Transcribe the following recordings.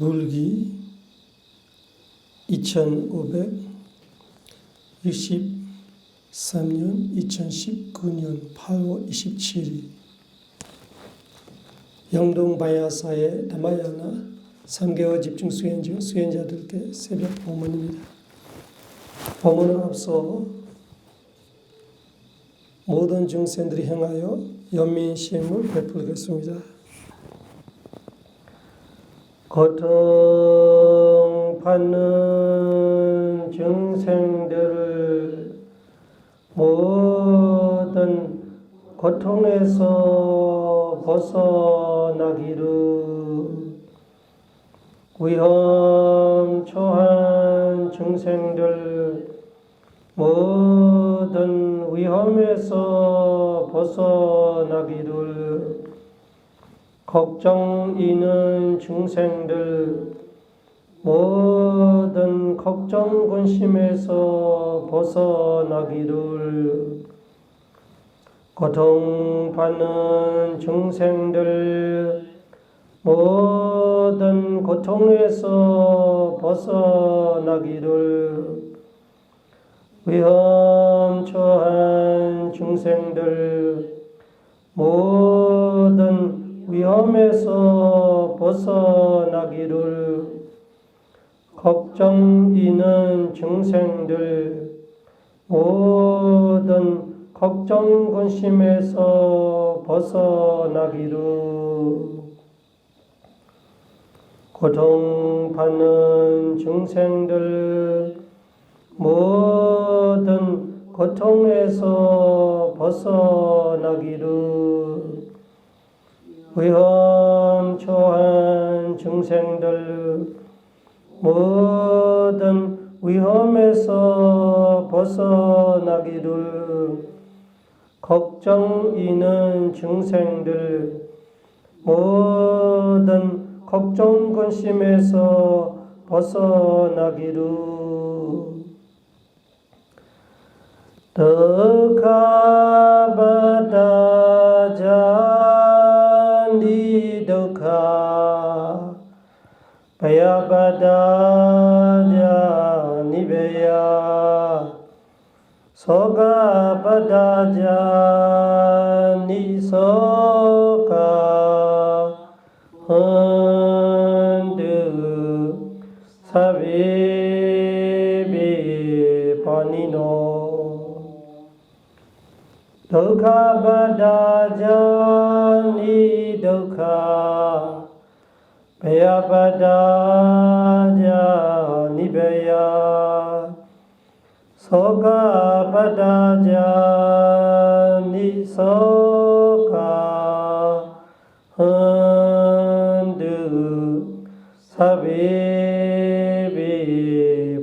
물기 2563년 2019년 8월 27일 영동바야사의 라마야나 3개월 집중 수행 중 수행자들께 새벽 법문입니다. 법문을 앞서 모든 중생들이 행하여 연민시행을 베풀겠습니다. 고통받는 중생들 모든 고통에서 벗어나기를, 위험처한 중생들 모든 위험에서 벗어나기를, 걱정 있는 중생들 모든 걱정 근심에서 벗어나기를, 고통받는 중생들 모든 고통에서 벗어나기를, 위험처한 중생들 모든 위험에서 벗어나기를, 걱정 있는 중생들 모든 걱정 근심에서 벗어나기를, 고통받는 중생들 모든 고통에서 벗어나기를, 위험처한 중생들 모든 위험에서 벗어나기를, 걱정 있는 중생들 모든 걱정 근심에서 벗어나기를, 덕하바다자니 덕하 바야바다자니 베야 소가바다자니 소가 헌드 사비비 바니노 덕하바다자니 덕하 베야바다자니 베야 소가바다자니 소가 헌드 사비비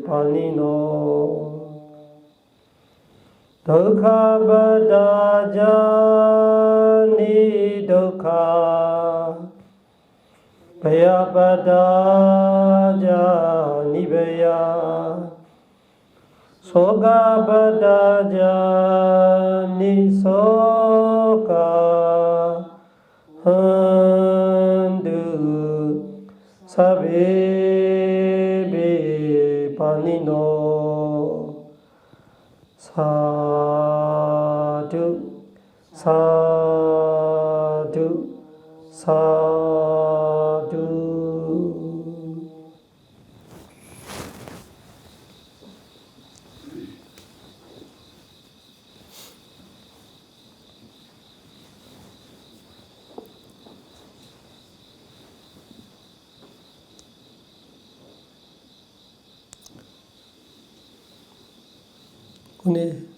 바니노 덕하바다자니 덕하 베야바다자니 베야 소가바다자니 소가 헌드 사비비 바니노 사두 사두 사두. 오늘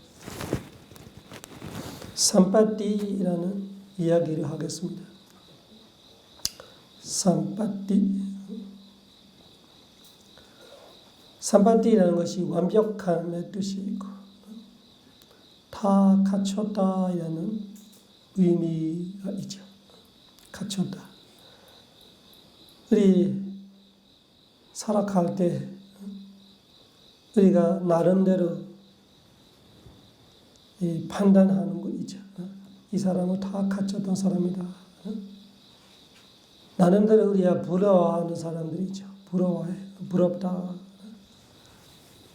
삼빠띠라는 이야기를 하겠습니다. 삼빠띠라는 것이 완벽함의 뜻이고 다 갖췄다라는 의미가 있죠. 갖췄다. 우리 살아갈 때 우리가 나름대로 판단하는 거 있죠. 이 사람은 다 갖췄던 사람이다. 나름대로 우리가 부러워하는 사람들이 있죠. 부러워해. 부럽다.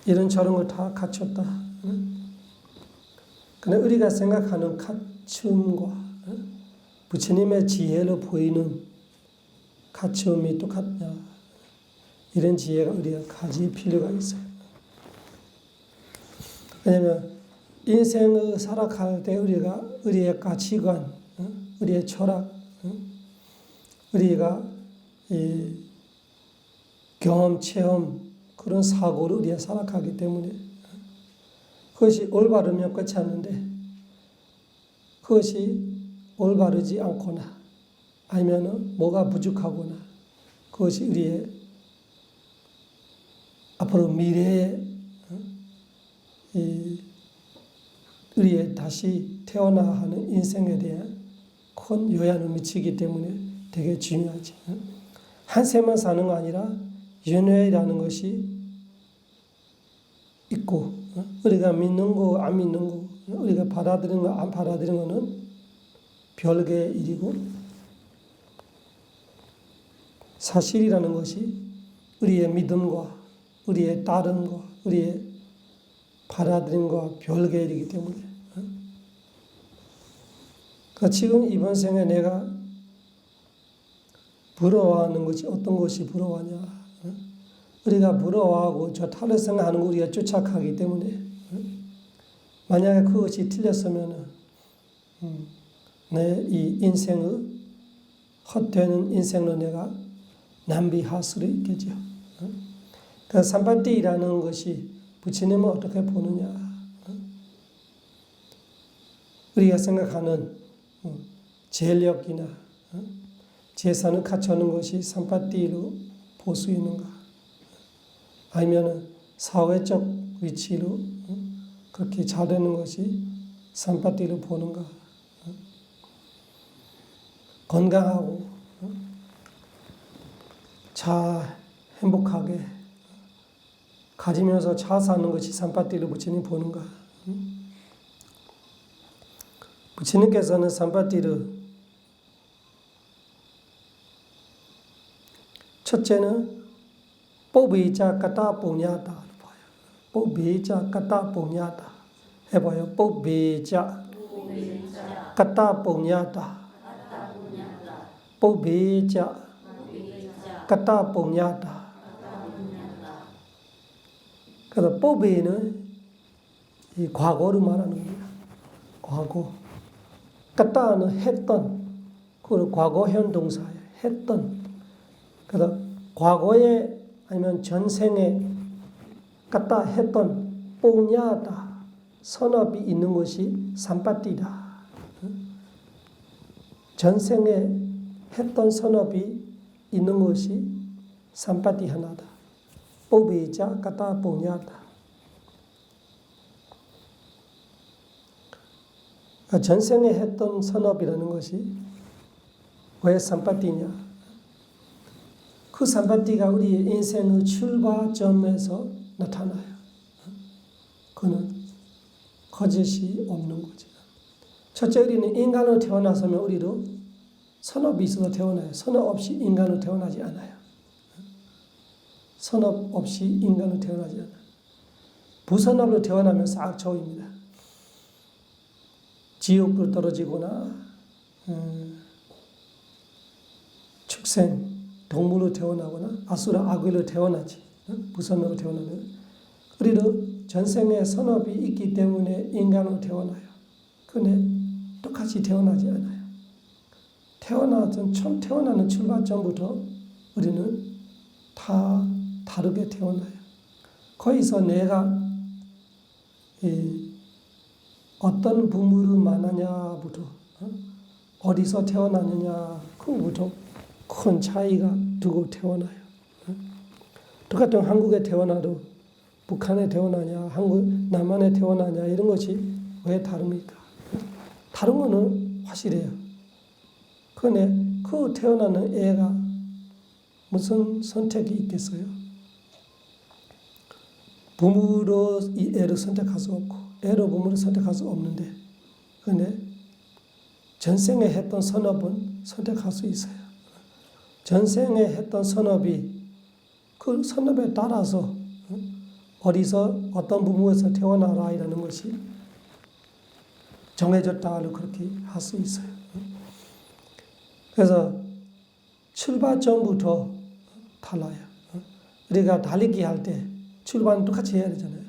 이런 저런 거 다 갖췄다. 그러나 우리가 생각하는 갖춤과 부처님의 지혜로 보이는 갖춤이 똑같냐. 이런 지혜가 우리가 가질 필요가 있어요. 왜냐하면 인생을 살아갈 때 우리의 가치관, 우리의 철학, 우리가 이 경험, 체험, 그런 사고를 우리가 살아가기 때문에 그것이 올바르면 끝이 않는데 그것이 올바르지 않거나 아니면 뭐가 부족하거나 그것이 우리의 앞으로 미래에 우리의 다시 태어나야 하는 인생에 대한 큰 영향을 미치기 때문에 되게 중요하지. 한 세만 사는 거 아니라 윤회라는 것이 있고 우리가 믿는 거 안 믿는 거 우리가 받아들이는 거 안 받아들이는 거는 별개의 일이고 사실이라는 것이 우리의 믿음과 우리의 따름과 우리의 받아들인 것과 별개의 일이기 때문에 그러니까 지금 이번 생에 내가 부러워하는 것이 어떤 것이 부러워하냐. 우리가 부러워하고 좋다고 생각하는 거 우리가 쫓아가기 때문에 만약에 그것이 틀렸으면 내 이 인생의 헛되는 인생으로 내가 낭비할 수도 있겠죠. 그 삼바띠라는 것이 부처님은 어떻게 보느냐. 우리가 생각하는 재력이나 재산을 갖추는 것이 삼바띠로 볼 수 있는가? 아니면 사회적 위치로 그렇게 잘되는 것이 삼바띠로 보는가? 건강하고 잘 행복하게 가지면서 잘 사는 것이 삼바띠로 부처님 보는가? 부처님께서는 삼바띠를 첫째는 뽀비자 까따 뽕냐다 봐요. 뽀비자 까따 뽕냐다 해봐요. 뽀비자 까따 뽕냐다. 뽀비자 까따 뽕냐다. 그래서 뽀비는 이 과거를 말하는 겁니다. 과거. 까따는 했던, 그 과거 현동사예요. 했던. 그래서 과거에 아니면 전생에 갖다 했던 뽕냐다 선업이 있는 것이 삼바띠다. 전생에 했던 선업이 있는 것이 삼바띠 하나다. 뽀비자 갖다 뽕냐다. 전생에 했던 선업이라는 것이 왜 삼바띠냐? 그 삼바띠가 우리의 인생의 출발점에서 나타나요. 그는 거짓이 없는 거죠. 첫째, 우리는 인간으로 태어났으면 우리도 선업이 있어서 태어나요. 선업 없이 인간으로 태어나지 않아요. 선업 없이 인간으로 태어나지 않아요. 부선업으로 태어나면 싹초입니다. 지옥으로 떨어지거나 축생, 동물로 태어나거나 아수라 악귀로 태어나지. 부선업으로 태어나면 우리도 전생에 선업이 있기 때문에 인간으로 태어나요. 그런데 똑같이 태어나지 않아요. 처음 태어나는 출발점부터 우리는 다 다르게 태어나요. 거기서 내가 어떤 부모를 만나냐부터 어디서 태어나느냐 그거부터 큰 차이가 두고 태어나요. 똑같은 한국에 태어나도 북한에 태어나냐, 남한에 태어나냐 이런 것이 왜 다릅니까? 다른 거는 확실해요. 그런데 그 태어나는 애가 무슨 선택이 있겠어요? 부모로 이 애를 선택할 수 없고 애로 부모를 선택할 수 없는데 그런데 전생에 했던 선업은 선택할 수 있어요. 전생에 했던 선업이 그 선업에 따라서 어디서 어떤 부모에서 태어나라라는 것이 정해졌다고 그렇게 할 수 있어요. 그래서 출발점부터 달라요. 우리가 달리기 할 때 출발은 똑같이 해야 되잖아요.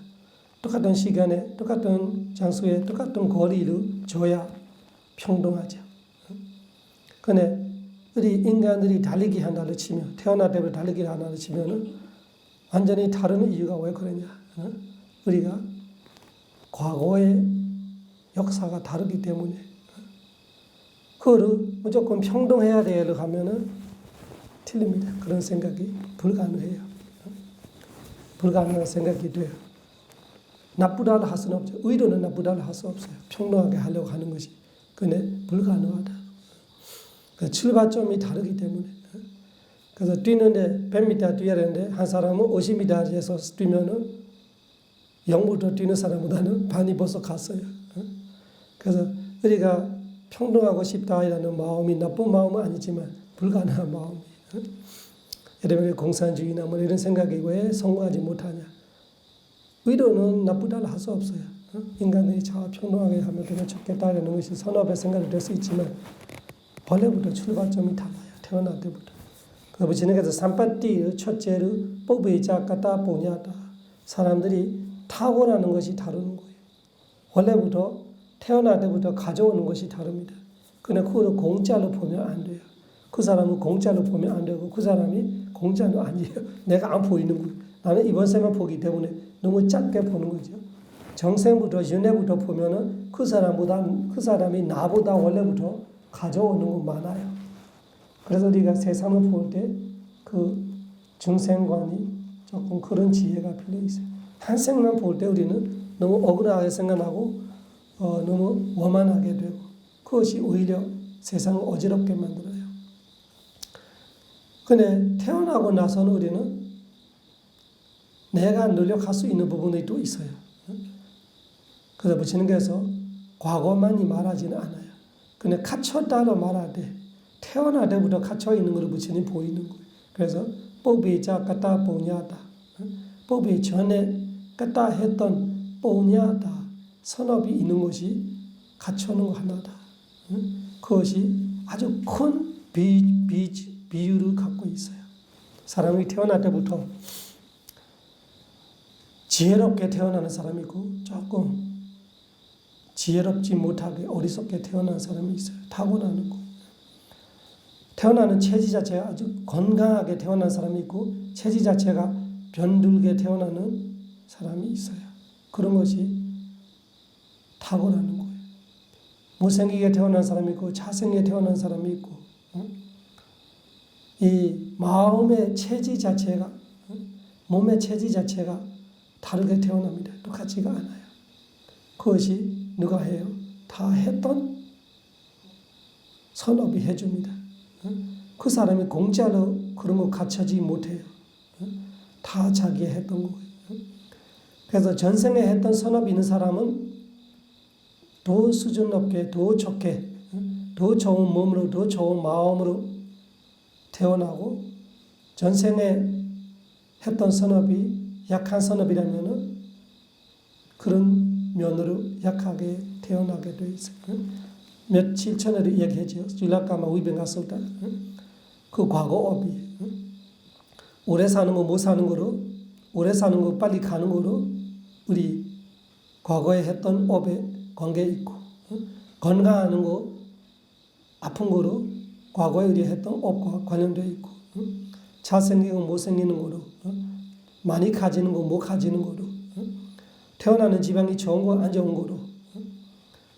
똑같은 시간에, 똑같은 장소에, 똑같은 거리를 줘야 평등하죠. 근데 우리 인간들이 달리기 한다고 치면, 태어날 때부터 달리기를 한다고 치면은 완전히 다른 이유가 왜 그러냐. 우리가 과거의 역사가 다르기 때문에 그거를 무조건 평등해야 돼요 하면은 틀립니다. 그런 생각이 불가능해요. 불가능한 생각이 돼요. 나쁘다고 할 수는 없죠. 의도는 나쁘다고 할 수 없어요. 평등하게 하려고 하는 것이. 근데 불가능하다. 그 출발점이 다르기 때문에. 그래서 뛰는데 100m 뛰어야 되는데 한 사람은 50m에서 뛰면은 0부터 뛰는 사람보다는 반이 벌써 갔어요. 그래서 우리가 평등하고 싶다라는 마음이 나쁜 마음은 아니지만 불가능한 마음이에요. 여러분의 공산주의나 뭐 이런 생각이 왜 성공하지 못하냐. 의도는 나쁘다고 할 수 없어요. 인간들이 평등하게 하면 되게 좋겠다라는 것이 선업의 생각이 될 수 있지만 본래부터 출발점이 달라요. 태어날 때부터. 그 지능에서 산파띠의 첫째를 뽑으자 갖다 보냐다. 사람들이 타고나는 것이 다른 거예요. 원래부터 태어날 때부터 가져오는 것이 다릅니다. 그런데 그걸 공짜로 보면 안 돼요. 그 사람은 공짜로 보면 안 되고 그 사람이 공짜는 아니에요. 내가 안 보이는 거예요. 나는 이번 생만 보기 때문에 너무 작게 보는 거죠. 정생부터 윤회부터 보면은 그 사람이 나보다 원래부터 가져오는 거 많아요. 그래서 우리가 세상을 볼 때 그 중생관이 조금 그런 지혜가 필요 있어요. 한 생만 볼 때 우리는 너무 억울하게 생각하고 너무 원만하게 되고 그것이 오히려 세상을 어지럽게 만들어요. 근데 태어나고 나서는 우리는 내가 노력할 수 있는 부분이 또 있어요. 그래서 부처님께서 과거만이 말하지는 않아요. 근데 갇혔다고 말할 때 태어날 때부터 갇혀 있는 걸 부처님 보이는 거예요. 그래서 뽑이자 갖다 보냐다. 뽑이 전에 갖다 했던 보냐다. 선업이 있는 것이 갖춰놓은 거 하나다. 그것이 아주 큰 비유를 갖고 있어요. 사람이 태어날 때부터 지혜롭게 태어나는 사람이 있고 조금 지혜롭지 못하게 어리석게 태어나는 사람이 있어요. 타고나는 거. 태어나는 체질 자체가 아주 건강하게 태어난 사람이 있고 체질 자체가 변들게 태어나는 사람이 있어요. 그런 것이 타고나는 거예요. 못생기게 태어난 사람이 있고 잘생기게 태어난 사람이 있고 이 마음의 체질 자체가 몸의 체질 자체가 다르게 태어납니다. 똑같지가 않아요. 그것이 누가 해요? 다 했던 선업이 해줍니다. 그 사람이 공짜로 그런 거 갖춰지 못해요. 다 자기가 했던 거예요. 그래서 전생에 했던 선업이 있는 사람은 더 수준 높게, 더 좋게, 더 좋은 몸으로, 더 좋은 마음으로 태어나고 전생에 했던 선업이 약한 선업이라면은 그런 면으로 약하게 태어나게 돼 있어요. 며칠 전에도 얘기했죠. 줄라까마 위병 갔을 때 그 과거업이 오래 사는 거 못 사는 거로 오래 사는 거 빨리 가는 거로 우리 과거에 했던 업에 관계 있고 건강하는 거 아픈 거로 과거에 우리 했던 업과 관련되어 있고 잘생기고 못생기는 거로 많이 가지는 거 못 가지는 거로 태어나는 지방이 좋은 거 안 좋은 거로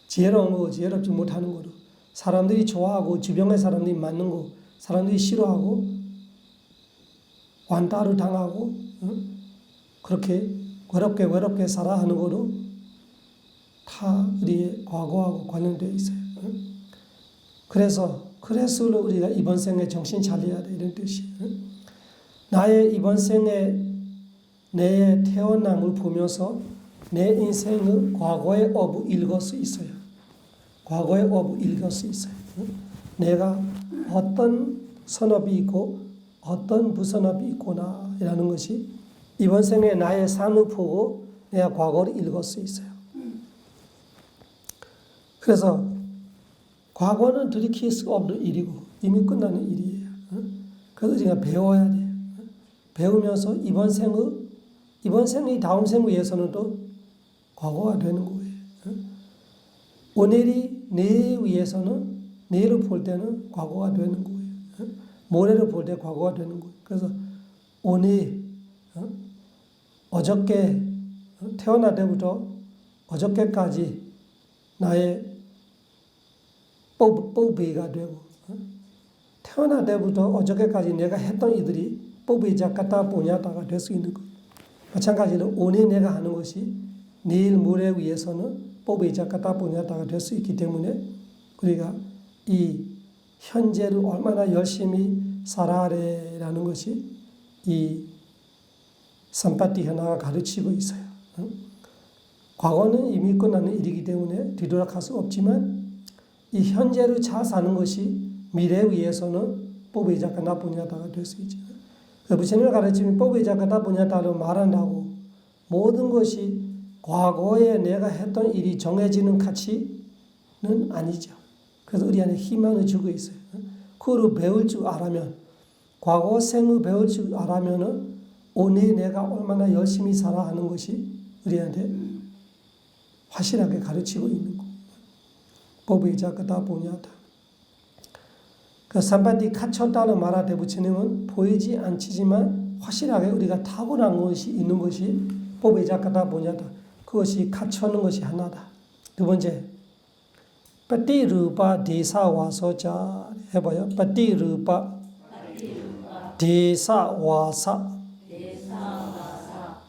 지혜로운 거 지혜롭지 못하는 거로 사람들이 좋아하고 주변의 사람들이 맞는 거 사람들이 싫어하고 완따를 당하고 그렇게 외롭게 살아 하는 거로 다 우리의 과거하고 관련되어 있어요. 그래서 우리가 이번 생에 정신 차려야 돼 이런 뜻이에요. 나의 이번 생에 내 태어남을 보면서 내 인생의 과거의 업을 읽을 수 있어요. 과거의 업을 읽을 수 있어요. 내가 어떤 선업이 있고 어떤 부선업이 있구나 있다라는 것이 이번 생에 나의 삶을 보고 내가 과거를 읽을 수 있어요. 그래서 과거는 들이킬 수 없는 일이고 이미 끝나는 일이에요. 그래서 우리가 배워야 돼요. 배우면서 이번 생이 다음 생을 위해서는 또 과거가 되는 거예요. 오늘이 내일 위해서는 내일을 볼 때는 과거가 되는 거예요. 모레를 볼 때 과거가 되는 거예요. 그래서 오늘, 어저께 태어날 때부터 어저께까지 나의 뽀비가 되고 태어날 때부터 어저께까지 내가 했던 이들이 뽀비자 까따 보냐다가 될 수 있는 거예요. 마찬가지로 오늘 내가 하는 것이 내일 모레 위해서는 뽀비자 까따 보냐다가 될 수 있기 때문에 우리가 이 현재를 얼마나 열심히 살아야라는 것이 이 삼파티 현아가 가르치고 있어요. 과거는 이미 끝나는 일이기 때문에 뒤돌아갈 수 없지만 이 현재를 잘 사는 것이 미래를 위해서는 뽀비자 까따 보냐다가 될 수 있죠. 부처님의 가르침이 뽀비자 까따 보냐다로 말한다고 모든 것이 과거에 내가 했던 일이 정해지는 가치는 아니죠. 그래서 우리 안에 희망을 주고 있어요. 그거를 배울 줄 알면, 과거 생을 배울 줄 알면은 오늘 내가 얼마나 열심히 살아 하는 것이 우리한테 확실하게 가르치고 있는 거. 뽀비자 까따 보냐다. 그 삼반디 카쳤다는 말할 때 부처님은 보이지 않지만 확실하게 우리가 타고난 것이 있는 것이 뽀비자 까따 보냐다. 그것이 갖춰는 것이 하나다. 두 번째, 빠띠르바 데사와서자 해봐요. 빠띠르바 데사와사.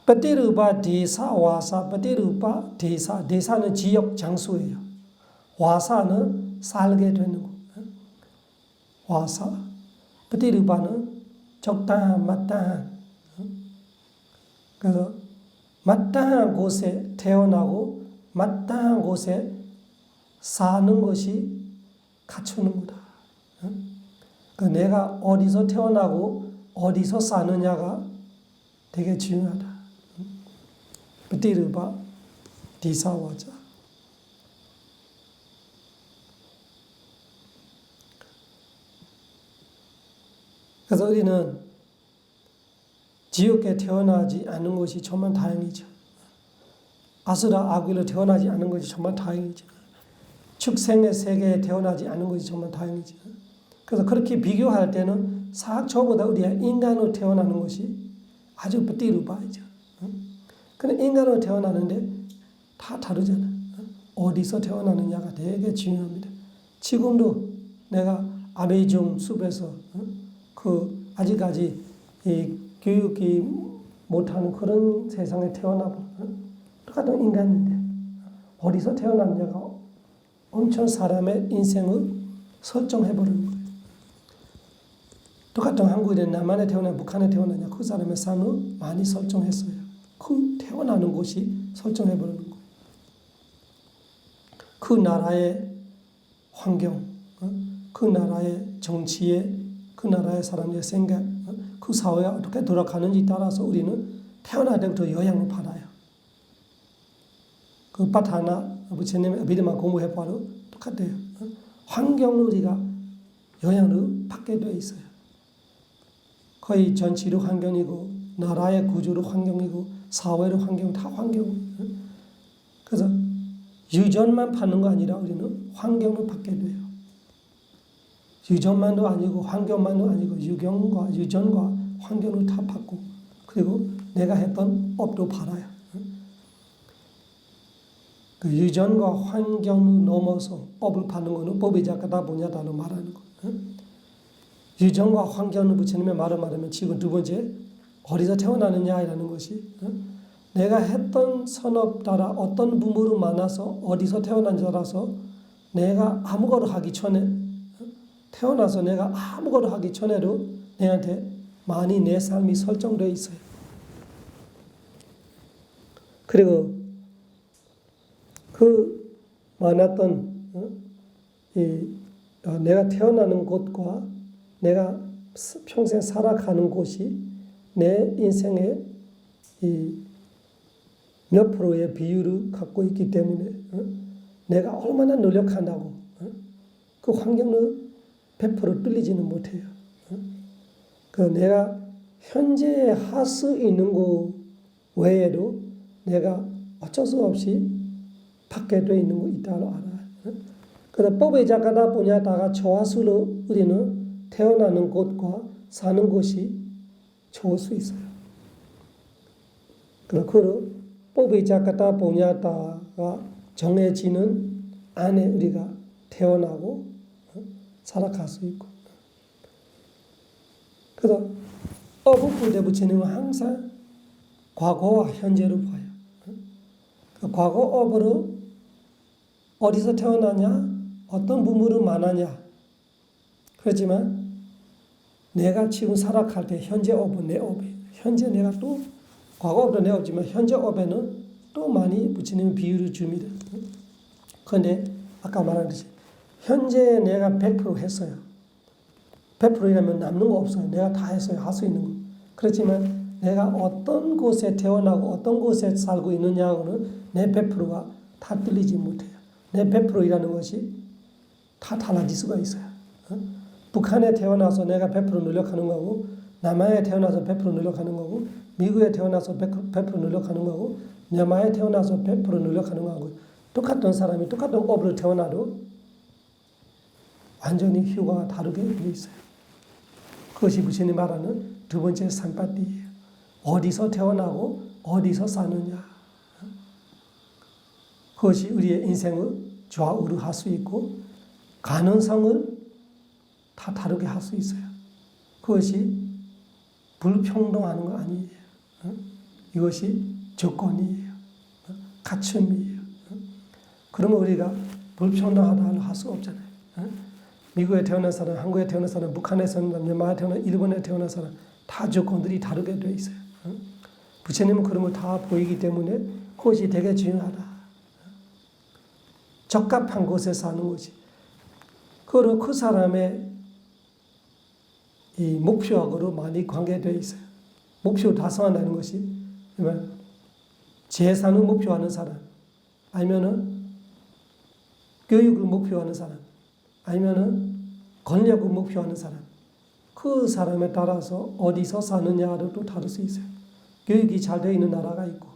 빠띠르바 데사와사. 빠띠르바 데사. 데사는 지역 장소예요. 와사는 살게 되는 거. 와사. 빠띠르바는 적당한 마땅한. 그래서 마땅한 곳에 태어나고 마땅한 곳에 사는 것이 갖추는 거다. 내가 어디서 태어나고 어디서 사느냐가 되게 중요하다. 빠띠르바 디사와자. 그래서 우리는 지옥에 태어나지 않은 것이 정말 다행이죠. 아수라 아귀로 태어나지 않은 것이 정말 다행이죠. 축생의 세계에 태어나지 않은 것이 정말 다행이죠. 그래서 그렇게 비교할 때는 사학처보다 우리가 인간으로 태어나는 것이 아주 빠띠르바이죠. 근데 인간으로 태어나는데 다 다르잖아. 어디서 태어나느냐가 되게 중요합니다. 지금도 내가 아메이종 숲에서 아직까지 이 교육이 못하는 그런 세상에 태어나고 똑같은 인간인데 어디서 태어났냐가 엄청 사람의 인생을 설정해버리는 거예요. 똑같은 한국에 남한에 태어나 북한에 태어나냐 그 사람의 삶을 많이 설정했어요. 그 태어나는 곳이 설정해버리는 거예요. 그 나라의 환경, 그 나라의 정치에 그 나라의 사람들의 생각, 그 사회가 어떻게 돌아가는지 따라서 우리는 태어날 때부터 영향을 받아요. 그 바타나 부처님의 믿음만 공부해봐도 똑같아요. 환경을 우리가 영향을 받게 되어 있어요. 거의 전 지류 환경이고 나라의 구조로 환경이고 사회로 환경 다 환경. 그래서 유전만 받는 거 아니라 우리는 환경을 받게 돼요. 유전만도 아니고 환경만도 아니고 유전과 환경을 다 받고 그리고 내가 했던 업도 받아요. 그 유전과 환경을 넘어서 업을 받는 것은 뽀비자 까따 보냐다로 말하는 거. 유전과 환경을 부처님의 말을 말하면 지금 두 번째 어디서 태어나느냐라는 것이 내가 했던 선업 따라 어떤 부모를 만나서 어디서 태어난지 따라서 내가 아무것도 하기 전에 태어나서 내가 아무것도 하기 전에도 내한테 많이 내 삶이 설정되어 있어요. 그리고 그 많았던 내가 태어나는 곳과 내가 평생 살아가는 곳이 내 인생의 이 몇 프로의 비율을 갖고 있기 때문에 내가 얼마나 노력한다고 그 환경을 100% 뚫리지는 못해요. 그 내가 현재 할 수 있는 거 외에도 내가 어쩔 수 없이 받게 돼 있는 거 있다고 알아요. 그래서 법의 작가다 보냐다가 조화수로 우리는 태어나는 곳과 사는 곳이 좋을 수 있어요. 그 법의 작가다 보냐다가 정해지는 안에 우리가 태어나고 살아갈 수 있고. 그래서 어부부대 부처님은 항상 과거와 현재를 봐요. 그 과거 업으로 어디서 태어나냐, 어떤 부모를 만나냐. 그렇지만 내가 지금 살아갈 때 현재 업은 내 업이에요. 현재 내가 또 과거 업도 내 업지만 현재 업에는 또 많이 부처님이 비유를 줍니다. 그런데 아까 말했듯이 현재 내가 100% 했어요. 100%이라면 남는 거 없어요. 내가 다 했어요. 할 수 있는 거. 그렇지만 내가 어떤 곳에 태어나고 어떤 곳에 살고 있느냐고는 내 100%가 다 틀리지 못해요. 내 100%이라는 것이 다 달라질 수가 있어요. 북한에 태어나서 내가 100% 노력하는 거고, 남한에 태어나서 100% 노력하는 거고, 미국에 태어나서 100% 노력하는 거고, 남한에 태어나서 100% 노력하는 거고, 똑같은 사람이 똑같은 업으로 태어나도 완전히 효과가 다르게 되어 있어요. 그것이 부처님 말하는 두 번째 산파띠예요. 어디서 태어나고 어디서 사느냐. 그것이 우리의 인생을 좌우할 수 있고 가능성을 다 다르게 할 수 있어요. 그것이 불평등하는 거 아니에요. 이것이 조건이에요. 갖춤이에요. 그러면 우리가 불평등하다고 할 수 없잖아요. 미국에 태어난 사람, 한국에 태어난 사람, 북한에 태어난 사람, 남한에 태어난 일본에 태어난 사람 다 조건들이 다르게 되어 있어요. 부처님은 그런 걸 다 보이기 때문에 그것이 되게 중요하다. 적합한 곳에 사는 것이. 그리고 그 사람의 이 목표하고도 많이 관계되어 있어요. 목표 달성한다는 것이 재산을 목표하는 사람, 아니면은 교육을 목표하는 사람, 아니면은 권력을 목표하는 사람, 그 사람에 따라서 어디서 사느냐도 또 다를 수 있어요. 교육이 잘 되어 있는 나라가 있고,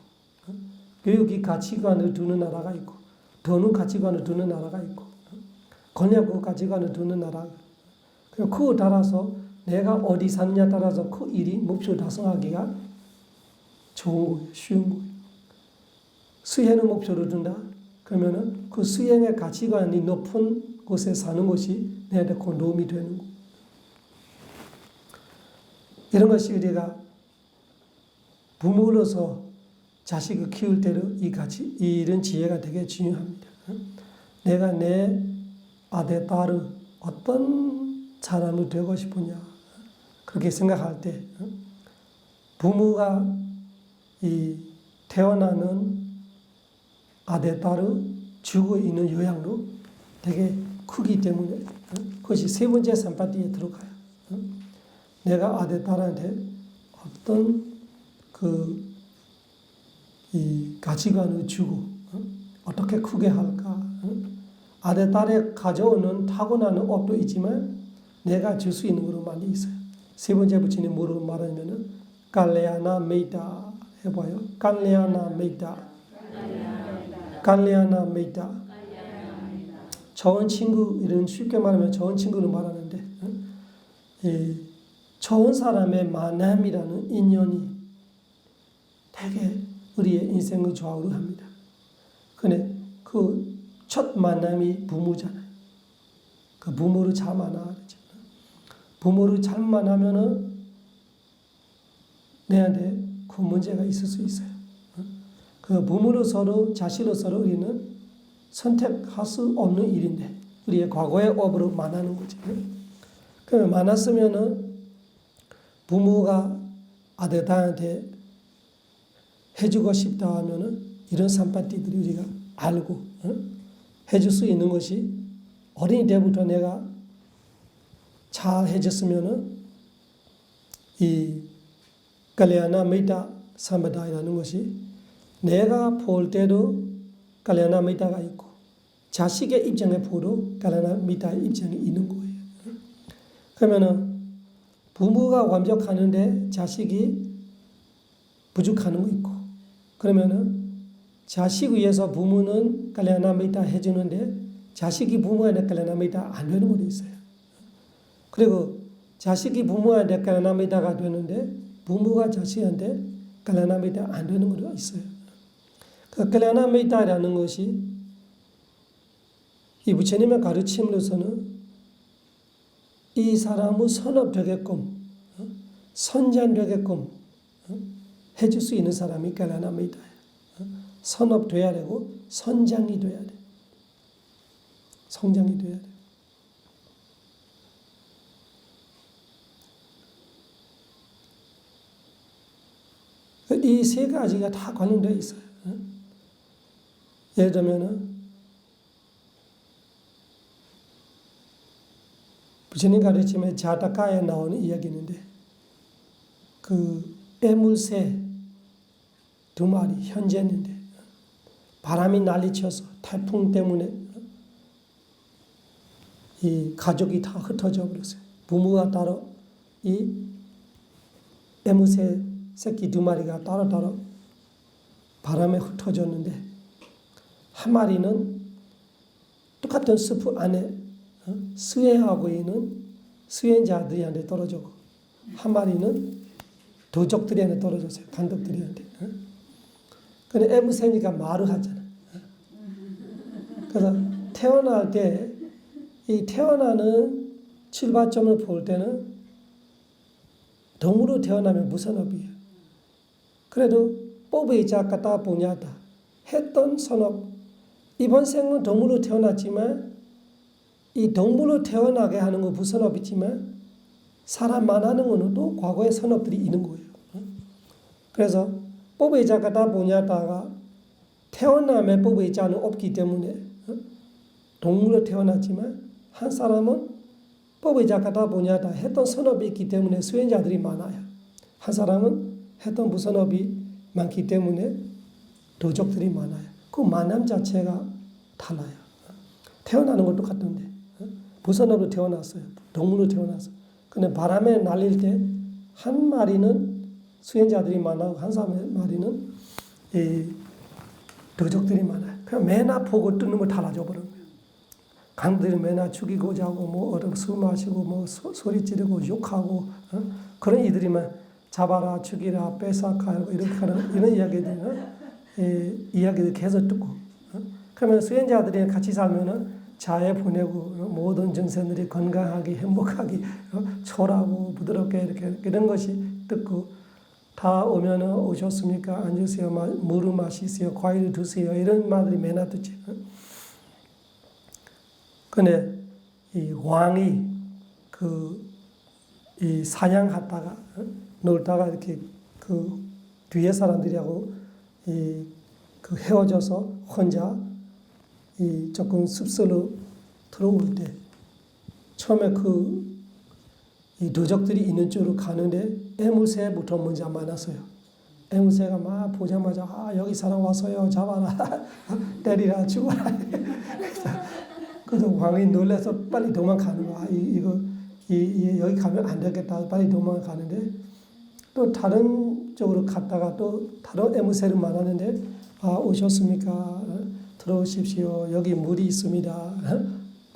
교육이 가치관을 두는 나라가 있고, 돈은 가치관을 두는 나라가 있고, 권력은 가치관을 두는 나라가 있고, 그에 따라서 내가 어디 사느냐에 따라서 그 일이 목표 달성하기가 좋은 거예요. 쉬운 거예요. 수행의 목표를 둔다. 그러면은 그 수행의 가치관이 높은 곳에 사는 것이 내한테 그 도움이 되는 거. 이런 것이 우리가 부모로서 자식을 키울 때는 이런 지혜가 되게 중요합니다. 내가 내 아들, 딸을 어떤 사람이 되고 싶으냐. 그렇게 생각할 때 부모가 이 태어나는 아들, 딸을 주고 있는 요양도 되게 크기 때문에 그것이 세 번째 산파띠에 들어가요. 내가 아들, 딸한테 어떤 이 가치관을 주고 어떻게 크게 할까. 아들, 딸에 가져오는 타고나는 업도 있지만 내가 줄 수 있는 것도 많이 있어요. 세 번째 부처님 뭐로 말하냐면은 깔레아나 메이다 해봐요. 깔레아나 메이다. 깔레아나 메이다. 좋은 친구, 이런 쉽게 말하면 좋은 친구를 말하는데 좋은 사람의 만남이라는 인연이 되게 우리의 인생을 좌우를 합니다. 근데 그 첫 만남이 부모잖아요. 그 부모를 잘 만나야 되죠. 부모를 잘 만나면은 내한테 그 문제가 있을 수 있어요. 그 부모로서도 자식으로서도 우리는 선택할 수 없는 일인데 우리의 과거의 업으로 만나는 거죠. 그러면 만났으면은 부모가 아들한테 해주고 싶다 하면은 이런 산파띠들이 우리가 알고 해줄 수 있는 것이 어린이 때부터 내가 잘 해줬으면은 이 갈야나 메이타 삼바다라는 것이 내가 볼 때도 갈야나 메이타가 있고 자식의 입장에 보도 갈야나 메이타의 입장이 있는 거예요. 그러면은 부모가 완벽하는데 자식이 부족하는 거 있고, 그러면은 자식 위해서 부모는 갈야나 메이타 해주는데 자식이 부모한테 갈야나 메이타 안 되는 것도 있어요. 그리고 자식이 부모한테 갈야나 메이타가 되는데 부모가 자식한테 갈야나 메이타 안 되는 것도 있어요. 그 갈야나 메이타라는 것이 이 부처님의 가르침으로서는 이 사람은 선업되게끔, 선장되게끔 해줄 수 있는 사람이 갈야나 메이타예요. 선업돼야 되고 선장이 돼야 돼. 성장이 돼야 돼. 이 세 가지가 다 관련되어 있어요. 예를 들면은 부처님 가르침에 자타카에 나오는 이야기인데 그 애물새 2마리 현재했는데 바람이 난리쳐서 태풍 때문에 이 가족이 다 흩어져 버렸어요. 부모가 따로 이 애물새 새끼 2마리가 따로따로 바람에 흩어졌는데 한 마리는 똑같은 숲 안에 수행하고 있는 수행자들한테 떨어지고 한 마리는 도적들한테 떨어졌어요. 간덕들한테. 근데 애무새니까 말을 하잖아. 그래서 태어날 때 이 태어나는 출발점을 볼 때는 동물로 태어나면 무슨 업이에요. 그래도 뽑이자 갖다 보냐다 했던 선업. 이번 생은 동물로 태어났지만 이 동물로 태어나게 하는 건 부선업이지만 사람만 하는 거는 또 과거의 선업들이 있는 거예요. 그래서 뽑이자 갖다 보냐다가 태어남에 뽑이자는 없기 때문에 동물로 태어났지만 한 사람은 뽑이자 갖다 보냐다 했던 선업이 있기 때문에 수행자들이 많아요. 한 사람은 했던 부선업이 많기 때문에 도적들이 많아요. 그 만남 자체가 달라요. 태어나는 것도 같은데 부선업으로 태어났어요. 동물로 태어났어요. 근데 바람에 날릴 때 한 마리는 수행자들이 많아고 한 마리는 이 도적들이 많아요. 그냥 매나 보고 뜨는 거 달라져 버린 거예요. 강들이 매나 죽이고 자고 뭐 얼어 술 마시고 뭐 소리 지르고 욕하고 그런 이들이만 잡아라 죽이라 뺏어가고 이렇게 하는 이런 이야기들 계속 듣고 그러면 수행자들이 같이 살면은 자해 보내고 모든 증세들이 건강하게 행복하게 초라하고 부드럽게 이렇게 이런 것이 듣고 다 오면은 오셨습니까? 앉으세요. 물을 마시세요. 과일을 드세요. 이런 말들이 매나 듣지. 근데 이 왕이 이 사냥하다가 놀다가 이렇게 그 뒤에 사람들이하고 헤어져서 혼자 조금 숲속으로 들어올 때 처음에 이 도적들이 있는 쪽으로 가는데 애물새부터 먼저 만났어요. 애물새가 막 보자마자 여기 사람 왔어요. 잡아라. 때리라 죽어라. 그래서 왕이 놀라서 빨리 도망가는 거야. 여기 가면 안 되겠다. 빨리 도망가는데 또 다른 쪽으로 갔다가 또 다른 애물새를 만나는데 오셨습니까? 들어오십시오. 여기 물이 있습니다.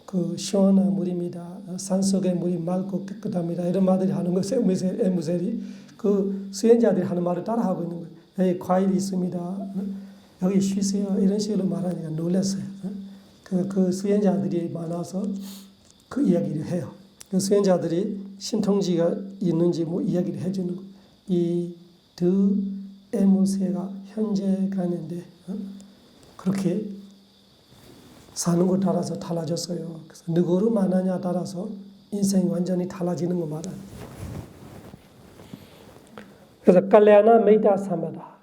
그 시원한 물입니다. 산속의 물이 맑고 깨끗합니다. 이런 말들이 하는 거예요. 애무셀이 그 수행자들이 하는 말을 따라하고 있는 거예요. 여기 과일이 있습니다. 여기 쉬세요. 이런 식으로 말하니까 놀랐어요. 그 수행자들이 많아서 그 이야기를 해요. 그 수행자들이 신통지가 있는지 뭐 이야기를 해주는 거예요. 이 애무새가 현재 가는데 그렇게 사는 것 따라서 달라졌어요. 그래서 누구를 만나냐 따라서 인생이 완전히 달라지는 거 말이야. 그래서 깔레아나 메이타 사마다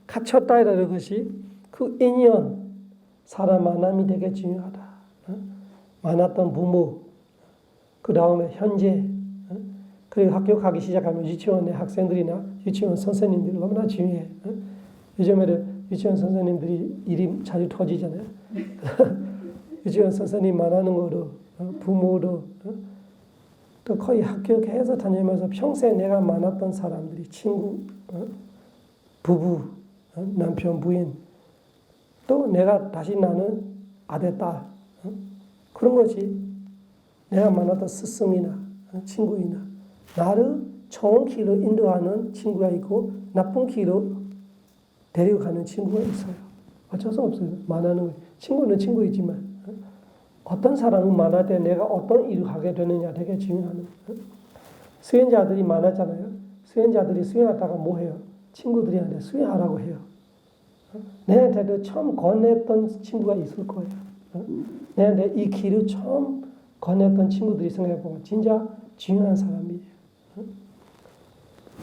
갇혔다라는 것이 그 인연 사람 만남이 되게 중요하다. 만났던 부모 그 다음에 현재 그리고 학교 가기 시작하면 유치원의 학생들이나 유치원 선생님들이 너무나 중요해. 요즘에는 유치원 선생님들이 일이 자주 터지잖아요. 유치원 선생님 말하는 거로 부모로 또 거의 학교 계속 다니면서 평생 내가 만났던 사람들이 친구, 부부, 남편, 부인 또 내가 다시 나는 아들, 딸 그런 거지. 내가 만났던 스승이나 친구이나 나를 좋은 길로 인도하는 친구가 있고 나쁜 길로 데리고 가는 친구가 있어요. 어쩔 수 없어요. 만나는 거예요. 친구는 친구이지만 어떤 사람을 만날 때 내가 어떤 일을 하게 되느냐 되게 중요한 거예요. 수행자들이 많았잖아요. 수행자들이 수행하다가 뭐 해요? 친구들이한테 수행하라고 해요. 내한테도 처음 권했던 친구가 있을 거예요. 내한테 이 길을 처음 권했던 친구들이 생각해보면 진짜 중요한 사람이에요.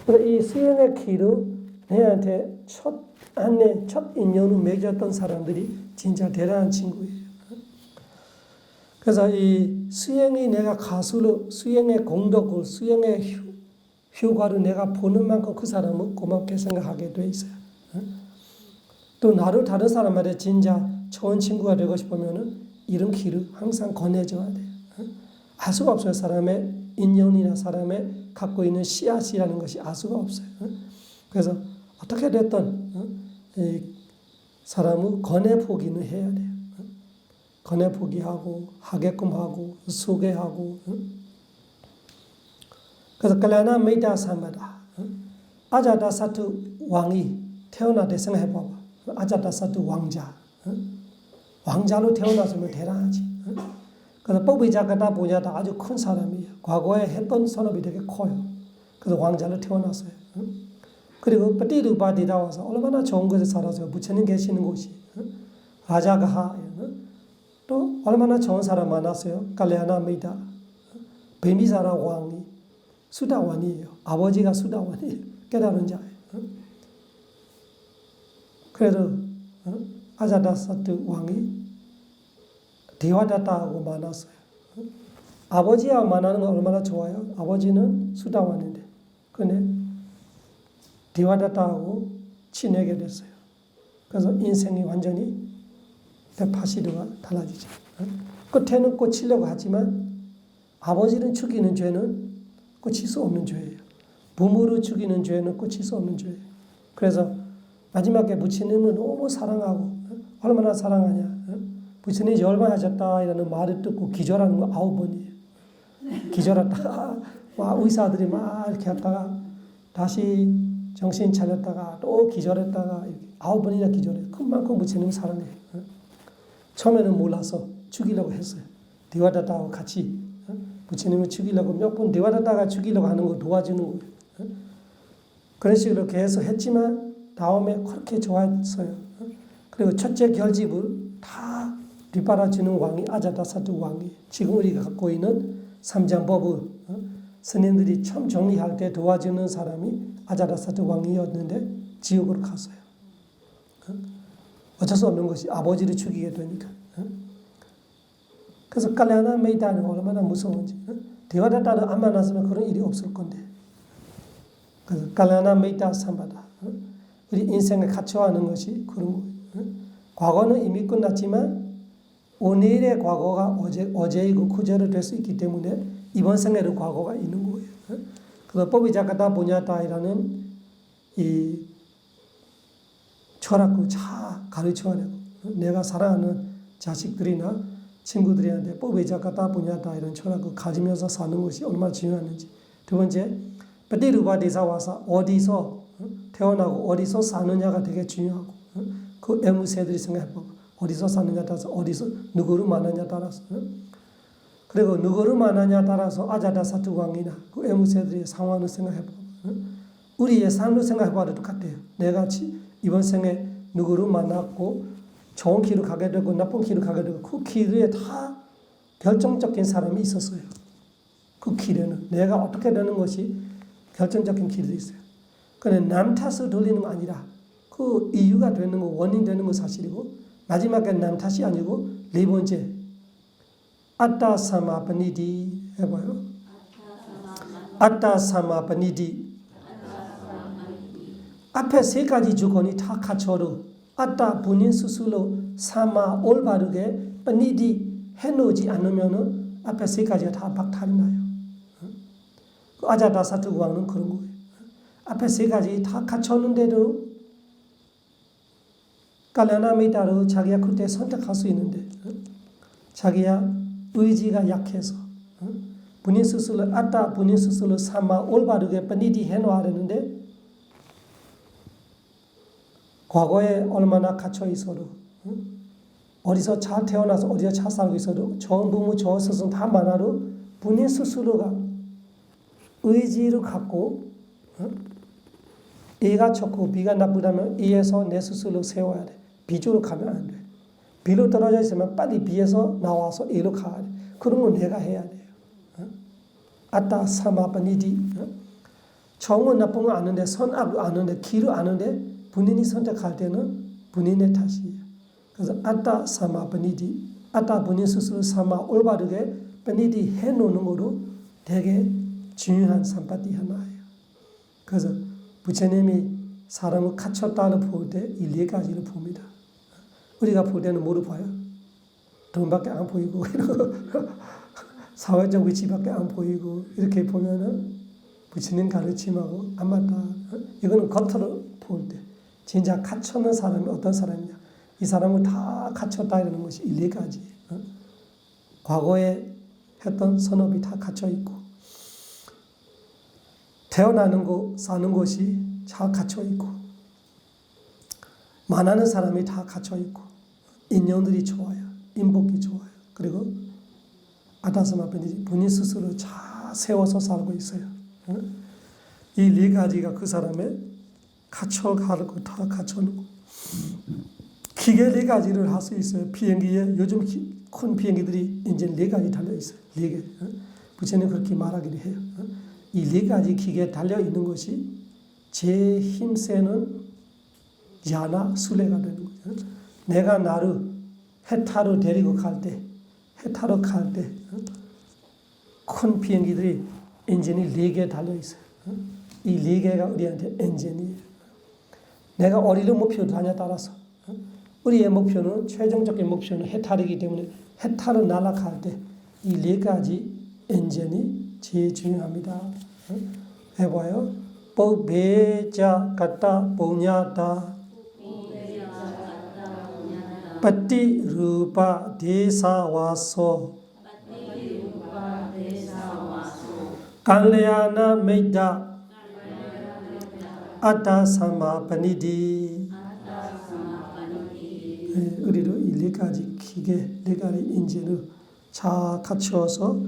그래서 이 수행의 길을 내한테 첫 인연을 맺었던 사람들이 진짜 대단한 친구예요. 그래서 이 수행이 내가 가수로 수행의 공덕을 수행의 효과를 내가 보는 만큼 그 사람은 고맙게 생각하게 돼 있어요. 또 나를 다른 사람한테 진짜 좋은 친구가 되고 싶으면은 이런 길을 항상 권해줘야 돼요. 알 수가 없어요. 사람의 인연이나 사람의 갖고 있는 씨앗이라는 것이 알 수가 없어요. 그래서 어떻게 됐든 사람은 권해보기는 해야 돼요. 권해보기하고 하게끔 하고 소개하고. 그래서 kalana 메이다 삼바다. 아자다사투 왕이 태어나대 생각해봐봐. 아자다사투 왕자. 왕자로 태어났으면 대단하지. 그래서 뽑이자가다 보냐다 아주 큰 사람이에요. 과거에 했던 산업이 되게 커요. 그래서 왕자로 태어났어요. 그리고 빠띠르바디다 와서 얼마나 좋은 곳에 살았어요. 부처님 계시는 곳이. 라자가하. 또 얼마나 좋은 사람 많았어요. 칼레아나 메이다. 베미사라 왕이 수다원이에요. 아버지가 수다원이에요. 깨달은 자예요. 그래도 아자다사트 왕이 데와다타하고 만났어요. 아버지와 만나는 건 얼마나 좋아요. 아버지는 수다원인데 근데 데와다타하고 친하게 됐어요. 그래서 인생이 완전히 180도가 달라지죠. 끝에는 꽂히려고 하지만 아버지를 죽이는 죄는 꽂힐 수 없는 죄예요. 부모를 죽이는 죄는 꽂힐 수 없는 죄예요. 그래서 마지막에 부처님을 너무 사랑하고 얼마나 사랑하냐. 부처님이 열반하셨다 이라는 말을 듣고 기절하는 거 9번이에요. 기절했다가 의사들이 막 이렇게 했다가 다시 정신 차렸다가 또 기절했다가 이렇게 9번이나 기절해요. 그만큼 부처님을 사랑해요. 처음에는 몰라서 죽이려고 했어요. 데와다타하고 같이 부처님을 죽이려고 몇 번 데와다타가 죽이려고 하는 거 도와주는 거예요. 그런 식으로 계속 했지만 다음에 그렇게 좋았어요. 그리고 첫째 결집을 다 뒷받아주는 왕이 아자다사투 왕이 지금 우리가 갖고 있는 삼장법을 스님들이 처음 정리할 때 도와주는 사람이 아자다사투 왕이었는데 지옥으로 갔어요. 어쩔 수 없는 것이 아버지를 죽이게 되니까. 그래서 칼레아나 메이다는 얼마나 무서운지. 데와다타를 안 만났으면 그런 일이 없을 건데. 그래서 칼레아나 메이다 삼바다. 우리 인생을 갖춰하는 것이 그런 거예요. 과거는 이미 끝났지만 오늘의 과거가 어제이고 그제로 될 수 있기 때문에 이번 생에는 과거가 있는 거예요. 그래서 뽑이자가다 보냐다이라는 이 철학을 잘 가르쳐야 되고 내가 사랑하는 자식들이나 친구들한테 뽑이자가다 보냐다 이런 철학을 가지면서 사는 것이 얼마나 중요한지. 두 번째, 빠띠르바디사 와서 어디서 태어나고 어디서 사느냐가 되게 중요하고 그 애무새들이 생각해보고 어디서 사느냐 따라서 어디서 누구를 만나냐 따라서 그리고 누구를 만나냐 따라서 아자다사투 왕이나 그 애무새들의 상황을 생각해보고 우리의 삶을 생각해봐도 똑같아요. 내가 이번 생에 누구를 만났고 좋은 길을 가게 되고 나쁜 길을 가게 되고 그 길에 다 결정적인 사람이 있었어요. 그 길에는 내가 어떻게 되는 것이 결정적인 길이 있어요. 그런데 남 탓을 돌리는 거 아니라 그 이유가 되는 거 원인 되는 거 사실이고 마지막에 남 탓이 아니고 네 번째 아따사마바니디 해봐요. 아따사마바니디 앞에 세 가지 조건이 다 갖춰도 아따 본인 스스로 삼아 올바르게 뻔히디 해놓지 않으면은 앞에 세 가지가 다 박탈이 나요. 그 아자다사트 왕은 그런 거예요. 앞에 세 가지 다 갖췄는데도 깔라나미다로 자기가 그때 선택할 수 있는데 자기야 의지가 약해서 본인 스스로 아따 본인 스스로 삼아 올바르게 뻔히디 해놓아야 되는데 과거에 얼마나 갇혀 있어도 어디서 잘 태어나서 어디서 잘 살고 있어도 좋은 부모 좋은 스승 다 많아도 본인 스스로가 의지를 갖고 A가 좋고 B가 나쁘다면 A에서 내 스스로 세워야 돼. B쪽으로 가면 안 돼. B로 떨어져 있으면 빨리 B에서 나와서 A로 가야 돼. 그런 건 내가 해야 돼요. 아따 사마바니디 좋은 나쁜 거 아는데 선악을 아는데 길을 아는데 본인이 선택할 때는 본인의 탓이에요. 그래서 아따 사마 버니디 아따 본인 스스로 삼아 올바르게 버니디 해놓는 거로 되게 중요한 산파티 하나예요. 그래서 부처님이 사람을 갖췄다를 볼 때 이 네 가지를 봅니다. 우리가 볼 때는 뭐를 봐요? 돈밖에 안 보이고 사회적 위치밖에 안 보이고 이렇게 보면은 부처님 가르침하고 안 맞다. 이거는 겉으로 볼 때. 진짜 갖춰놓은 사람이 어떤 사람이냐. 이 사람을 다 갖췄다 이러는 것이 이 네 가지. 과거에 했던 선업이 다 갇혀있고 태어나는 거 사는 것이 다 갇혀있고 만나는 사람이 다 갇혀있고 인연들이 좋아요. 인복이 좋아요. 그리고 아다스마 본인 스스로 잘 세워서 살고 있어요. 이 네 가지가 그 사람의 갖춰가고 다 갖춰놓고 기계 네 가지를 할 수 있어요. 비행기에 요즘 큰 비행기들이 이제 네 가지 달려 있어요. 네 개. 부처님 그렇게 말하기도 해요. 이 네 가지 기계에 달려 있는 것이 제 힘세는 야나 순례가 되는 거죠. 내가 나를 해타로 데리고 갈 때, 해타로 갈 때 큰 비행기들이 엔진이 4개 달려 있어요. 이 4개가 우리한테 엔진이에요. 내가 어디로 목표를 하냐에 따라서 우리의 목표는 최종적인 목표는 해탈이기 때문에 해탈을 날아갈 때 이 4가지 엔진이 제일 중요합니다. 해봐요. 뽀베자 갔다 보냐다 빠띠 루파 데사와소 갈레아나 메이다 아따 사마바니디. 우리도 이 4가지 기계, 4가지 인진을 잘 갖추어서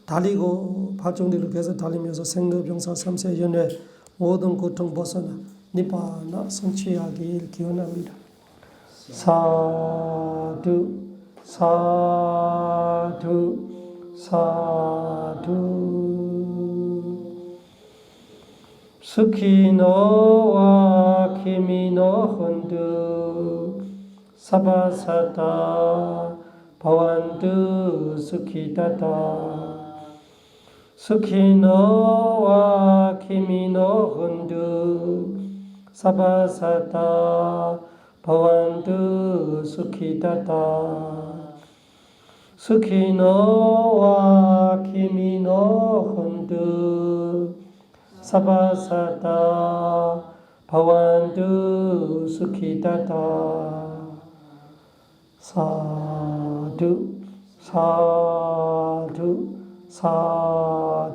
달리고 발전대로 계속 달리면서 생로병사 3세 연회 모든 고통 벗어나 니바나 성취하길 기원합니다. 사두 사두 사두. 스키노와 키미노 혼두 사바사타 바완두 스키타타. 스키노와 키미노 혼두 사바사타 바완두 스키타타. 스키노와 키미노 혼두 사바사타 바완두 스키타타. 사두 사두 사두.